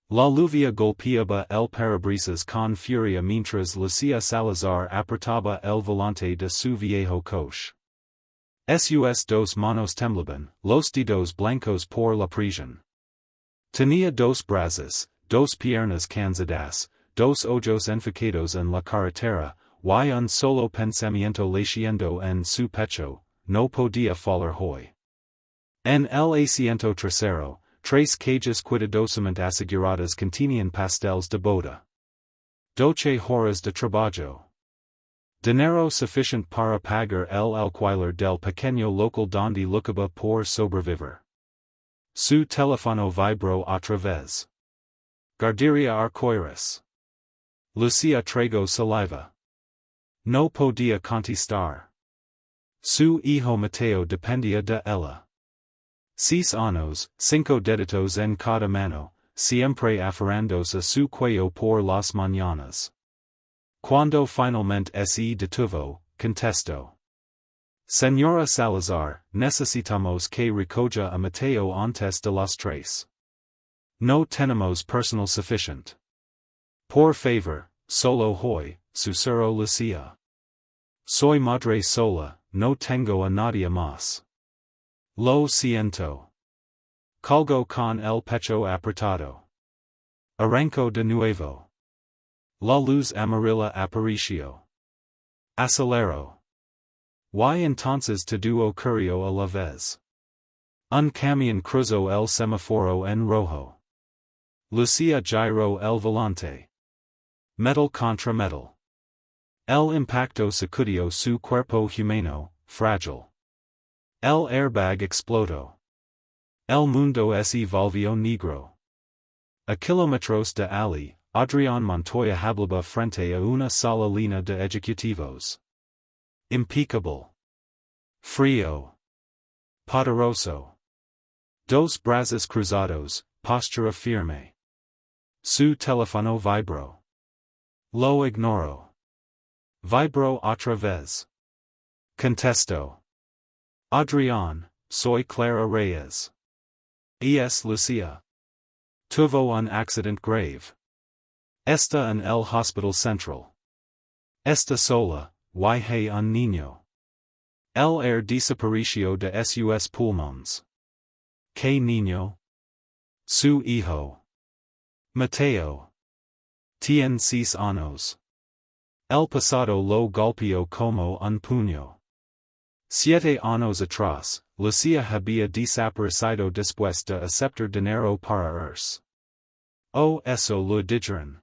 La lluvia golpeaba el parabrisas con furia mientras Lucia Salazar apretaba el volante de su viejo coche. Sus dos manos temblaban, los dedos blancos por la presión. Tenía dos brazos, dos piernas cansadas, dos ojos enfocados en la carretera, y un solo pensamiento latiendo en su pecho, no podía falar hoy. En el asiento trasero, tres cajas cuidadosamente aseguradas contenían pasteles de boda. 12 horas de trabajo. Dinero suficiente para pagar el alquiler del pequeño local donde lucaba por sobrevivir. Su teléfono vibró otra vez. Guardería Arcoiris. Lucia tragó saliva. No podía contestar. Su hijo Mateo dependía de ella. 6 años, 5 deditos en cada mano, siempre aferrándose a su cuello por las mañanas. Cuando finalmente se detuvo, contestó. Señora Salazar, necesitamos que recoja a Mateo antes de las 3. No tenemos personal suficiente. Por favor, solo hoy, susurró Lucia. Soy madre sola, no tengo a nadie más. Lo siento. Colgo con el pecho apretado. Arranco de nuevo. La luz amarilla apareció. Acelero. Y entonces todo ocurrió a la vez. Un camión cruzó el semáforo en rojo. Lucia giró el volante. Metal contra metal. El impacto sacudió su cuerpo humano, frágil. El airbag explotó. El mundo se volvió negro. A kilómetros de allí, Adrián Montoya hablaba frente a una sola línea de ejecutivos. Impecable. Frío. Poderoso. Dos brazos cruzados, postura firme. Su teléfono vibró. Lo ignoró. Vibró otra vez. Contestó. Adrián, soy Clara Reyes. Es Lucia. Tuvo un accidente grave. Está en el hospital central. Está sola, y hay un niño. El air desapareció de sus pulmones. ¿Qué niño? Su hijo. Mateo. Tiene 6 años. El pasado lo golpeó como un puño. 7 años atrás, Lucia había desaparecido después de aceptar dinero para irse. Oh, eso lo dijeron.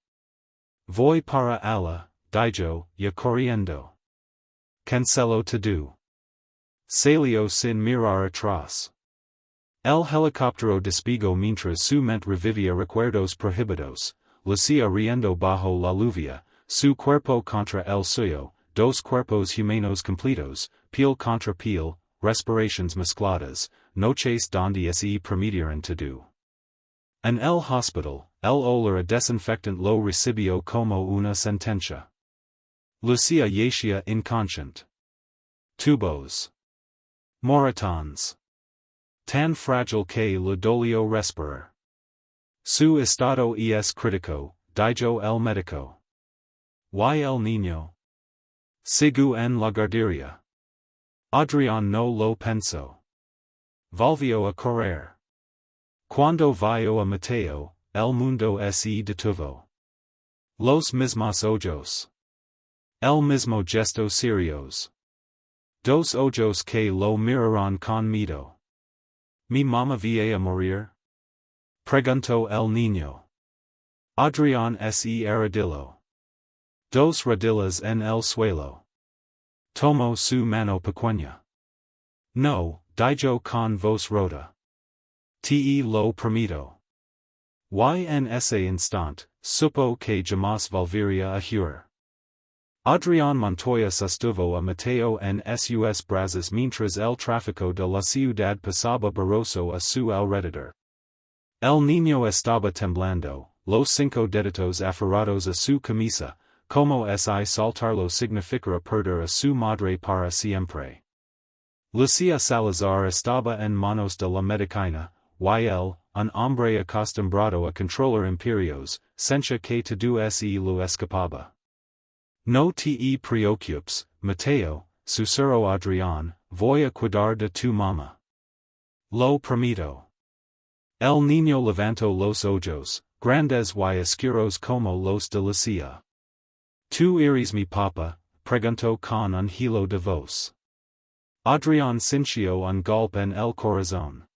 Voy para allá, dijo, ya corriendo. Canceló todo. Salió sin mirar atrás. El helicóptero despegó mientras su mente revivía recuerdos prohibidos, Lucia riendo bajo la lluvia, su cuerpo contra el suyo, dos cuerpos humanos completos, piel contra piel, respiraciones mezcladas, noches donde se permitieron todo. En el hospital, el olor a desinfectant lo recibió como una sentencia. Lucia yacía inconsciente. Tubos. Moratones. Tan frágil que le dolió respirar. Su estado es crítico, dijo el médico. ¿Y el niño? Sigue en la guardería. Adrián no lo pensó. Volvió a correr. Cuando vio a Mateo, el mundo se detuvo. Los mismos ojos. El mismo gesto serios. Dos ojos que lo miraron con miedo. ¿Mi mamá va a morir? Preguntó el niño. Adrián se arrodilló. Dos rodillas en el suelo. Tomó su mano pequeña. No, dijo con voz rota. Te lo prometo. Y en ese instante, supo que jamás volvería a jurar. Adrián Montoya sostuvo a Mateo en sus brazos mientras el tráfico de la ciudad pasaba borroso a su alrededor. El niño estaba temblando, los 5 deditos aferrados a su camisa, como si soltarlo significara perder a su madre para siempre. Lucia Salazar estaba en manos de la medicina, YL, un hombre acostumbrado a controlar imperios, sencha que todo se lo escapaba. No te preocupes, Mateo, susurró Adrián, voy a cuidar de tu mamá. Lo prometo. El niño levantó los ojos, grandes y oscuros como los de Lucia. ¿Tú eres mi papa? Preguntó con un hilo de voz. Adrián sintió un golpe en el corazón.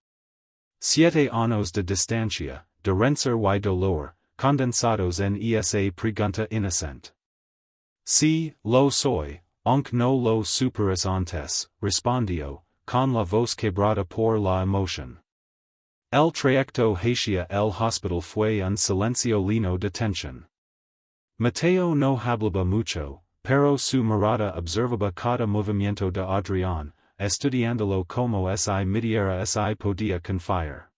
7 años de distancia, de rencor y dolor, condensados en esa pregunta inocente. Sí, lo soy, aunque no lo superes antes, respondió, con la voz quebrada por la emoción. El trayecto hacia el hospital fue un silencio lleno de tensión. Mateo no hablaba mucho, pero su mirada observaba cada movimiento de Adrián, estudiándolo como si midiera si podía confiar.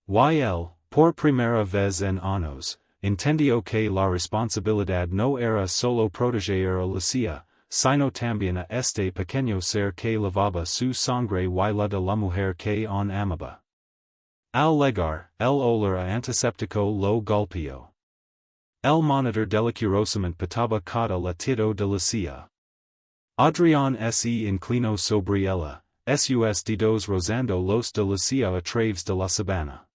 Y él, por primera vez en años, entendió que la responsabilidad no era solo proteger a Lucia, sino también a este pequeño ser que lavaba su sangre y la de la mujer que amaba. Al llegar, el olor a antiséptico lo golpeó. El monitor delicurosamente pitaba cada latido de Lucia. Adrián se inclinó sobre ella, sus dedos rozando los de Lucia a través de la sabana.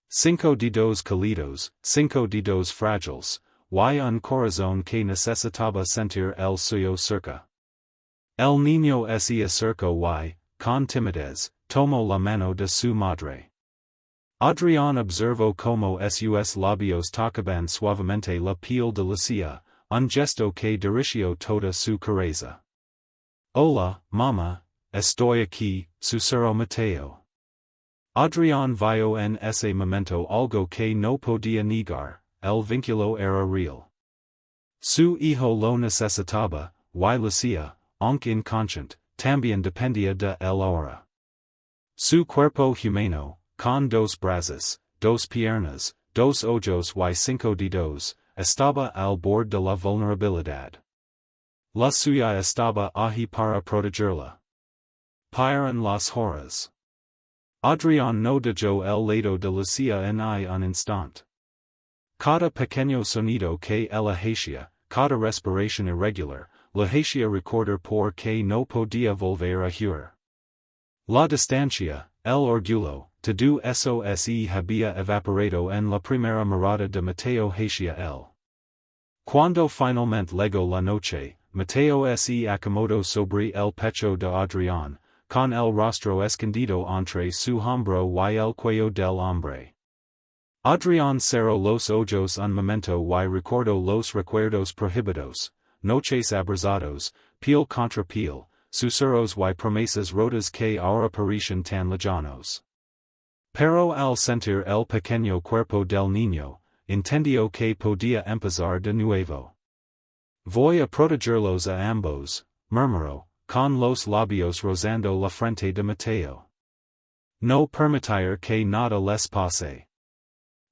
5 dedos cálidos, 5 dedos frágiles, y un corazón que necesitaba sentir el suyo cerca. El niño se acercó y, con timidez, tomó la mano de su madre. Adrián observó como sus labios tocaban suavemente la piel de Lucia, un gesto que dirigió toda su careza. Hola, mamá, estoy aquí, susurró Mateo. Adrián vio en ese momento algo que no podía negar, el vínculo era real. Su hijo lo necesitaba, y Lucia, aunque inconsciente, también dependía de él ahora. Su cuerpo humano, con 2 brazos, 2 piernas, 2 ojos y 5 dedos, estaba al borde de la vulnerabilidad. La suya estaba allí para protegerla. Paran las horas. Adrián no dejó el lado de Lucia en un instante. Cada pequeño sonido que ella hacía, cada respiración irregular, la hacía recordar por que no podía volver a huir. La distancia, el orgullo, todo eso se había evaporado en la primera mirada de Mateo hacia él. Cuando finalmente llegó la noche, Mateo se acomodó sobre el pecho de Adrián, con el rostro escondido entre su hombro y el cuello del hombre. Adrián cerró los ojos un momento y recordó los recuerdos prohibidos, noches abrazados, piel contra piel, susurros y promesas rotas que ahora parecían tan lejanos. Pero al sentir el pequeño cuerpo del niño, entendió que podía empezar de nuevo. Voy a protegerlos a ambos, murmuró, con los labios rozando la frente de Mateo. No permitir que nada les pase.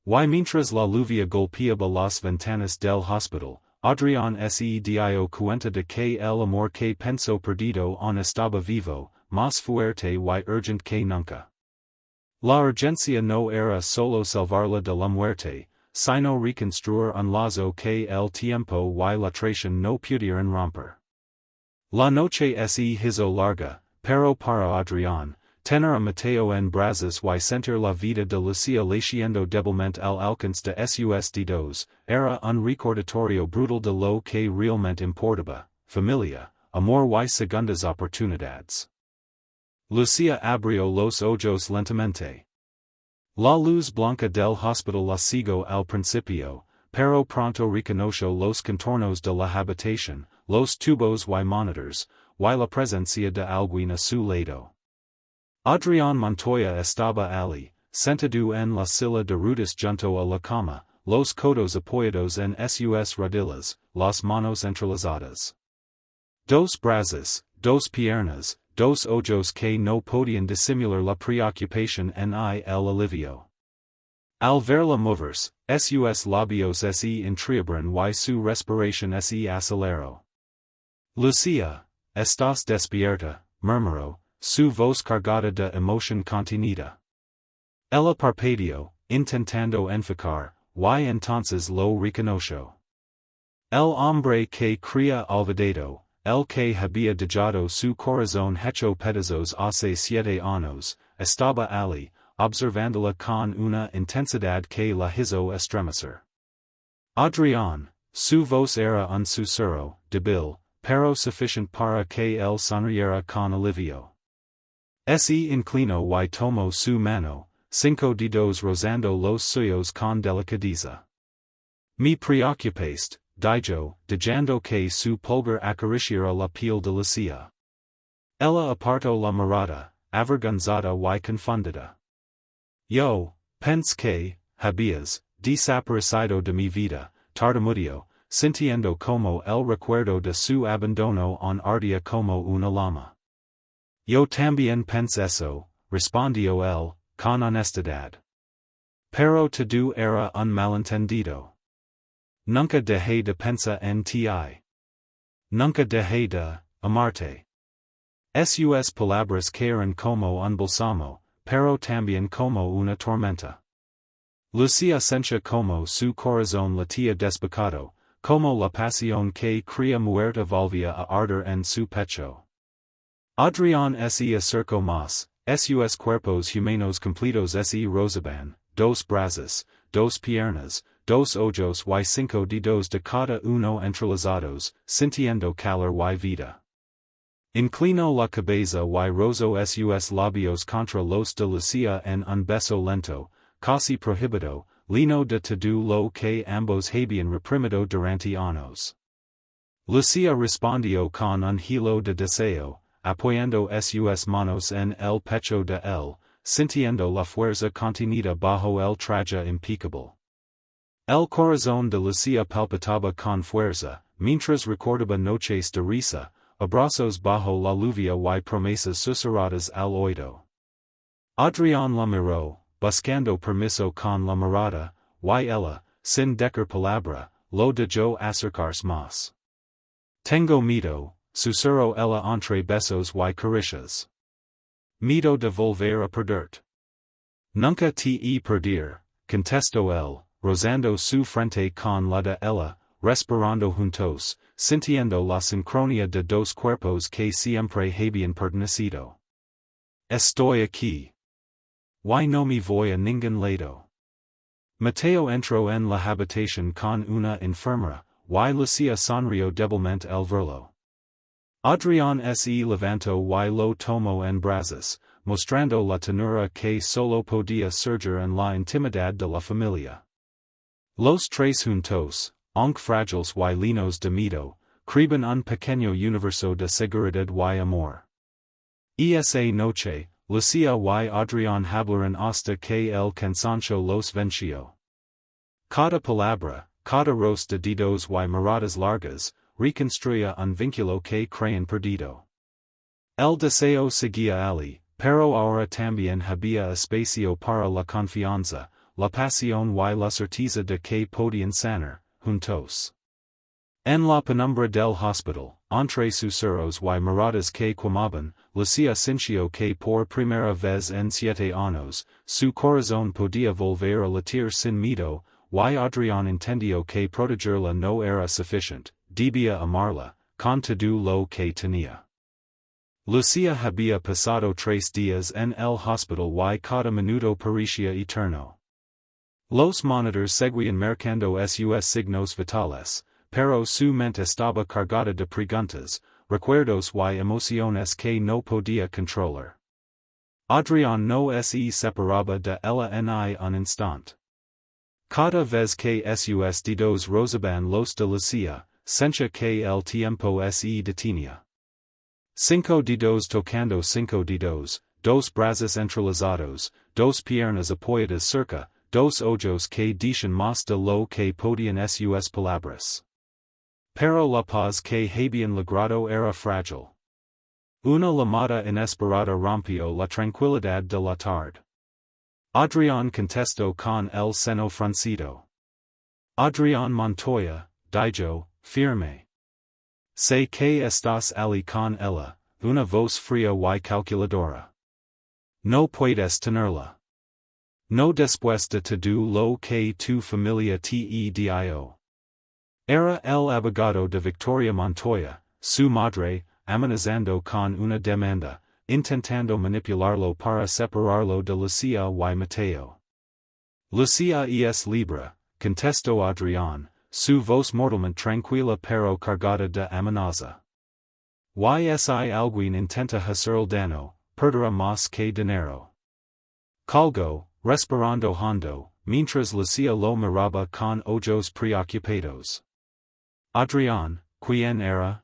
Y mientras la lluvia golpeaba las ventanas del hospital, Adrián se dio cuenta de que el amor que pensó perdido aún estaba vivo, más fuerte y urgente que nunca. La urgencia no era solo salvarla de la muerte, sino reconstruir un lazo que el tiempo y la traición no pudieran romper. La noche se hizo larga, pero para Adrián, tener a Mateo en brazos y sentir la vida de Lucia latiendo débilmente al alcance de sus dedos, era un recordatorio brutal de lo que realmente importaba, familia, amor y segundas oportunidades. Lucia abrió los ojos lentamente. La luz blanca del hospital la siguió al principio, pero pronto reconoció los contornos de la habitación, los tubos y monitors, y la presencia de alguien a su lado. Adrián Montoya estaba allí, sentado en la silla de ruedas junto a la cama, los codos apoyados en sus rodillas, las manos entrelazadas. 2 brazos, 2 piernas, 2 ojos que no podían disimular la preocupación en el alivio. Al verla moverse, sus labios se entreabrían y su respiración se aceleró. Lucia, estás despierta, murmuró, su voz cargada de emoción contenida. Ella parpadeó, intentando enfocar, y entonces lo reconoció. El hombre que cría olvidado, el que había dejado su corazón hecho pedazos hace 7 años, estaba allí, observándola con una intensidad que la hizo estremecer. Adrián, su voz era un susurro, débil, pero suficiente para que él sonriera con alivio. Se inclinó y tomó su mano, 5 dedos rozando los suyos con delicadeza. Me preocupaste, dijo, dejando que su pulgar acariciara la piel de Lucía. Ella apartó la mirada, avergonzada y confundida. Yo, pensé que, habías, desaparecido de mi vida, tartamudeó, sintiendo como el recuerdo de su abandono en ardía como una llama. Yo también pensé eso, respondió él, con honestidad. Pero todo era un malentendido. Nunca dejé de pensar en ti. Nunca dejé de amarte. Sus palabras caeron como un bálsamo, pero también como una tormenta. Lucía sentía como su corazón latía despacado, como la pasión que cría muerte volvía a arder en su pecho. Adrián se acercó más, sus cuerpos humanos completos se rozaban, 2 brazos, 2 piernas, 2 ojos y 5 dedos de cada uno entrelazados, sintiendo calor y vida. Inclinó la cabeza y rozó sus labios contra los de Lucía en un beso lento, casi prohibido, lino de todo lo que ambos habían reprimido durante años. Lucía respondió con un hilo de deseo, apoyando sus manos en el pecho de él, sintiendo la fuerza contenida bajo el traje impecable. El corazón de Lucía palpitaba con fuerza, mientras recordaba noches de risa, abrazos bajo la lluvia y promesas susurradas al oído. Adrián la miró, buscando permiso con la mirada, y ella, sin decir palabra, lo dejó acercarse más. Tengo miedo, susurró ella entre besos y caricias. Miedo de volver a perderte. Nunca te perder, contestó él, rozando su frente con la de ella, respirando juntos, sintiendo la sincronía de 2 cuerpos que siempre habían pertenecido. Estoy aquí. Y no me voy a ningún lado. Mateo entró en la habitación con una enfermera, y Lucía sonrió débilmente al verlo. Adrián se levantó y lo tomó en brazos, mostrando la ternura que solo podía surgir en la intimidad de la familia. Los 3 juntos, aunque frágiles y llenos de miedo, creaban un pequeño universo de seguridad y amor. Esa noche, Lucía y Adrián hablaron hasta que el cansancio los venció. Cada palabra, cada roce de dedos y miradas largas, reconstruía un vínculo que creían perdido. El deseo seguía allí, pero ahora también había espacio para la confianza, la pasión y la certeza de que podían sanar, juntos. En la penumbra del hospital, entre susurros y miradas que quemaban, Lucía sintió que por primera vez en 7 años, su corazón podía volver a latir sin miedo, y Adrián entendió que protegerla no era suficiente, debía amarla, con todo lo que tenía. Lucía había pasado 3 días en el hospital y cada minuto parecía eterno. Los monitores seguían marcando sus signos vitales, pero su mente estaba cargada de preguntas, recuerdos y emociones que no podía controlar. Adrián no se separaba de ella en un instante. Cada vez que sus dedos rozaban los de Lucía, sentía que el tiempo se detenía. 5 dedos tocando 5 dedos, 2 brazos entrelazados, 2 piernas apoyadas cerca, 2 ojos que decían más de lo que podían sus palabras. Pero la paz que habían logrado era frágil. Una llamada inesperada rompió la tranquilidad de la tarde. Adrián contestó con el seno fruncido. Adrián Montoya, dijo, firme. Sé que estás allí con ella, una voz fría y calculadora. No puedes tenerla. No después de todo lo que tu familia te dio. Era el abogado de Victoria Montoya, su madre, amenazando con una demanda, intentando manipularlo para separarlo de Lucia y Mateo. Lucia es libre, contestó Adrián, su voz mortalmente tranquila pero cargada de amenaza. Si alguien intenta hacer daño, perderá más que dinero. Colgó, respirando hondo, mientras Lucia lo miraba con ojos preocupados. Adrián, ¿quién era?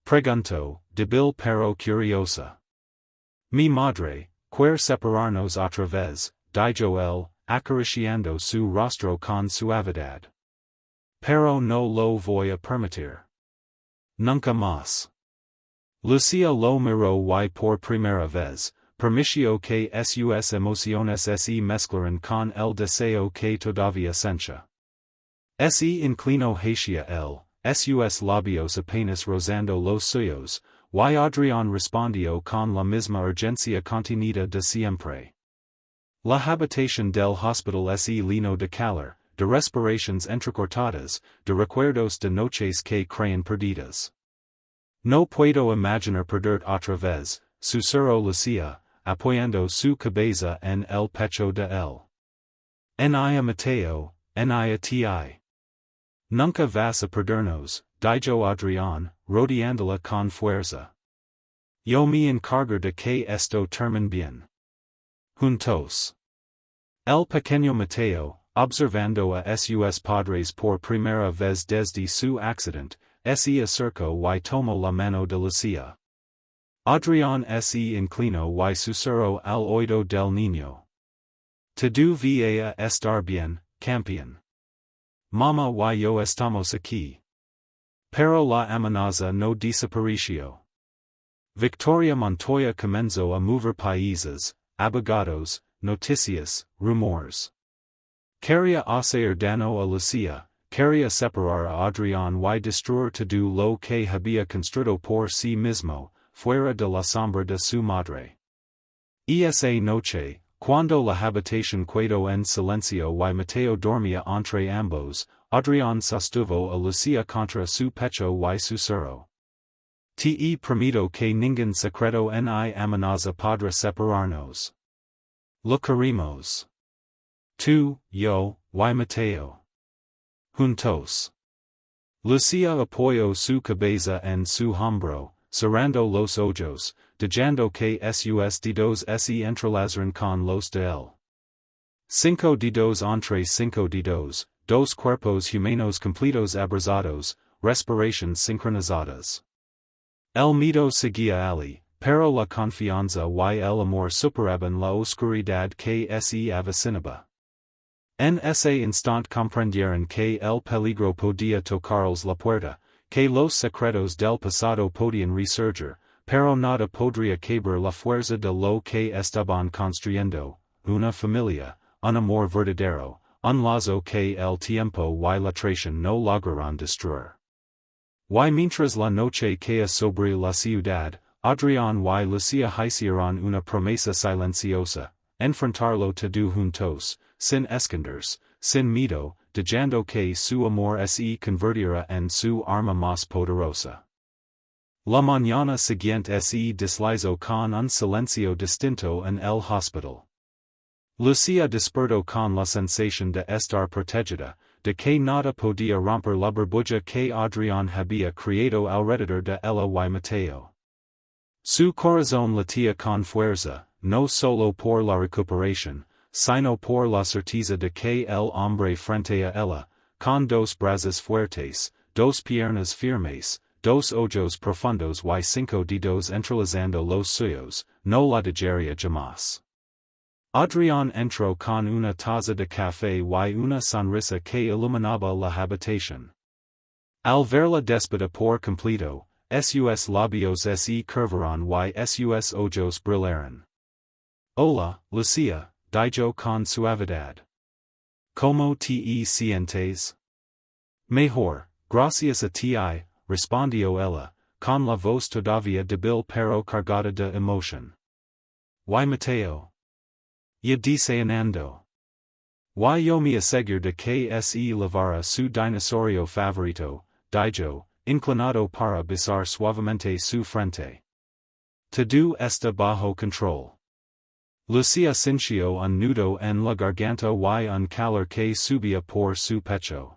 Preguntó, débil pero curiosa. Mi madre, quiere separarnos otra vez, dijo él, acariciando su rostro con suavidad. Pero no lo voy a permitir. Nunca más. Lucia lo miró y por primera vez, permitió que sus emociones se mezclaran con el deseo que todavía sentía. Se inclinó hacia él, sus labios apenas rozando los suyos, y Adrián respondió con la misma urgencia contenida de siempre. La habitación del hospital se lleno de calor, de respiraciones entrecortadas, de recuerdos de noches que creen perdidas. No puedo imaginar perder otra vez, susurró Lucia, apoyando su cabeza en el pecho de él. Ni Mateo, ni ti. Nunca vas a perdernos, dijo Adrián, rodeándola con fuerza. Yo me encargo de que esto termine bien. Juntos. El pequeño Mateo, observando a sus padres por primera vez desde su accidente, se acercó y tomó la mano de Lucia. Adrián se inclinó y susurró al oído del niño. Todo va a estar bien, campeón. Mamá y yo estamos aquí. Pero la amenaza no desapareció. Victoria Montoya comenzó a mover países, abogados, noticias, rumores. Quería hacer daño a Lucia, quería separar a Adrián y destruir todo lo que había construido por sí mismo, fuera de la sombra de su madre. Esa noche, cuando la habitación quedó en silencio y Mateo dormía entre ambos, Adrián sostuvo a Lucia contra su pecho y susurró. Te prometo que ningún secreto ni amenaza podrá separarnos. Lo queremos. Tú, yo, y Mateo. Juntos. Lucia apoyó su cabeza en su hombro, cerrando los ojos, dejando que sus dedos se entrelazaran con los de él. 5 dedos entre 5 dedos, dos cuerpos humanos completos abrazados, respiraciones sincronizadas. El miedo seguía allí, pero la confianza y el amor superaban la oscuridad que se avecinaba. En ese instante comprendieron que el peligro podía tocarles la puerta, que los secretos del pasado podían resurgir, pero nada podría quebrar la fuerza de lo que estaban construyendo, una familia, un amor verdadero, un lazo que el tiempo y la traición no lograron destruir. Y mientras la noche caía sobre la ciudad, Adrián y Lucia hicieron una promesa silenciosa, enfrentarlo todo juntos, sin esconderse, sin miedo, dejando que su amor se convirtiera en su arma más poderosa. La mañana siguiente se deslizó con un silencio distinto en el hospital. Lucia despertó con la sensación de estar protegida, de que nada podía romper la burbuja que Adrián había creado alrededor de ella y Mateo. Su corazón latía con fuerza, no solo por la recuperación, sino por la certeza de que el hombre frente a ella, con dos brazos fuertes, dos piernas firmes, dos ojos profundos y 5 dedos entrelazando los suyos, no la dejaría jamás. Adrián entró con una taza de café y una sonrisa que iluminaba la habitación. Al verla despedida por completo, sus labios se curvaron y sus ojos brillaron. Hola, Lucia, dijo con suavidad. ¿Cómo te sientes? Mejor, gracias a ti, respondió ella, con la voz todavía débil pero cargada de emoción. Y Mateo. y diseñando. Y yo me aseguro de que se lavara su dinosaurio favorito, dijo, inclinado para besar suavemente su frente. Todo está bajo control. Lucia sintió un nudo en la garganta y un calor que subía por su pecho.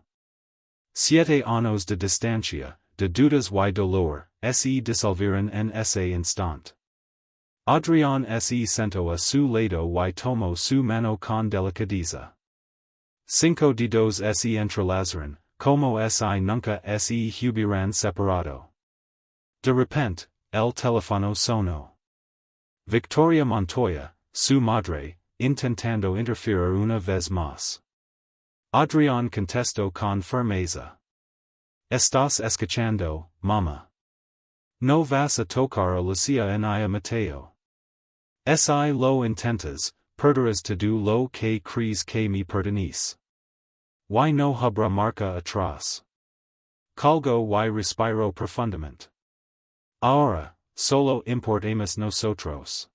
7 años de distancia, de dudas y dolor, se disolvieron en ese instante. Adrián se sentó a su lado y tomó su mano con delicadeza. 5 dedos se entrelazaron, como si nunca se hubieran separado. De repente, el teléfono sonó. Victoria Montoya, su madre, intentando interferir una vez más. Adrián contestó con firmeza. ¿Estás escuchando, mamá? No vas a tocar a Lucia en I Mateo. Si lo intentas, perderás todo lo que crees que me pertenece. Y no habrá marca atrás. Colgo y respiro profundamente. Ahora, solo importamos nosotros.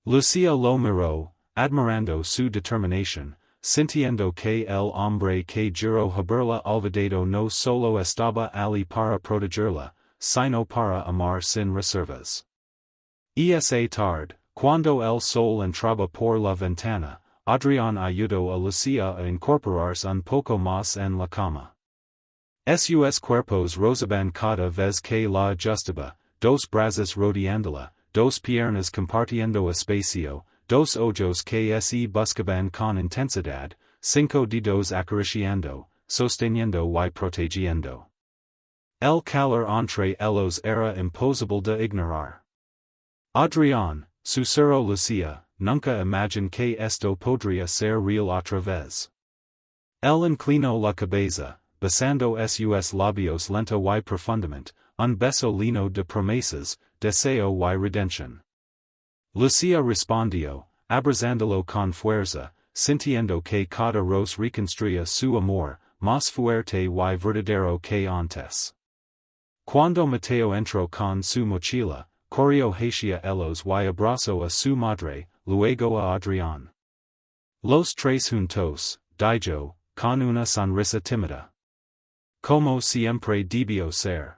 Lucia lo miró, admirando su determinación, sintiendo que el hombre que juró haberla olvidado no solo estaba allí para protegerla, sino para amar sin reservas. Esa tarde, cuando el sol entraba por la ventana, Adrián ayudó a Lucia a incorporarse un poco más en la cama. Sus cuerpos rozaban cada vez que la ajustaba, 2 brazos rodeándola, 2 piernas compartiendo espacio, 2 ojos que se buscaban con intensidad, 5 dedos acariciando, sosteniendo y protegiendo. El calor entre ellos era imposible de ignorar. Adrián, susurró Lucia, nunca imaginó que esto podría ser real otra vez. Él inclinó la cabeza, besando sus labios lenta y profundamente, un beso lleno de promesas, deseo y redención. Lucia respondió, abrazándolo con fuerza, sintiendo que cada roce reconstruía su amor, más fuerte y verdadero que antes. Cuando Mateo entró con su mochila, corrió hacia ellos y abrazó a su madre, luego a Adrián. Los 3 juntos, dijo, con una sonrisa tímida. Como siempre debió ser.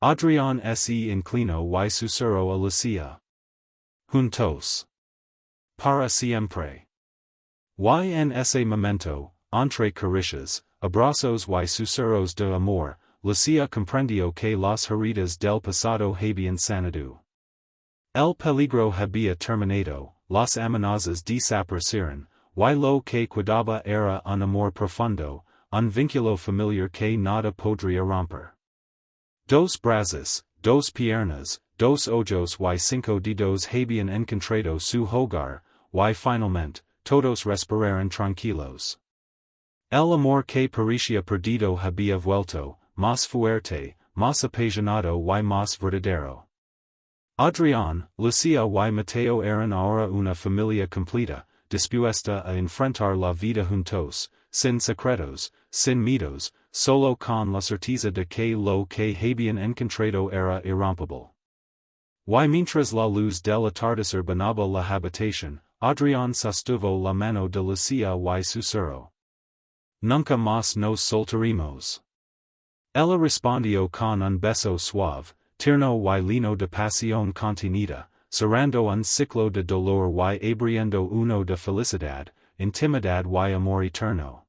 Adrián se inclinó y susurró a Lucia. Juntos. Para siempre. Y en ese momento, entre caricias, abrazos y susurros de amor, Lucia comprendió que las heridas del pasado habían sanado. El peligro había terminado, las amenazas desaparecieron, y lo que quedaba era un amor profundo, un vínculo familiar que nada podría romper. 2 brazos, 2 piernas, 2 ojos y 5 dedos habían encontrado su hogar, y finalmente, todos respiraron tranquilos. El amor que parecía perdido había vuelto, más fuerte, más apasionado y más verdadero. Adrián, Lucia y Mateo eran ahora una familia completa, dispuesta a enfrentar la vida juntos, sin secretos, sin miedos, solo con la certeza de que lo que habían encontrado era irrompible. Y mientras la luz del atardecer bañaba la habitación, Adrián sostuvo la mano de Lucia y susurró. Nunca más nos soltaremos. Ella respondió con un beso suave, tierno y lleno de pasión contenida, cerrando un ciclo de dolor y abriendo uno de felicidad, intimidad y amor eterno.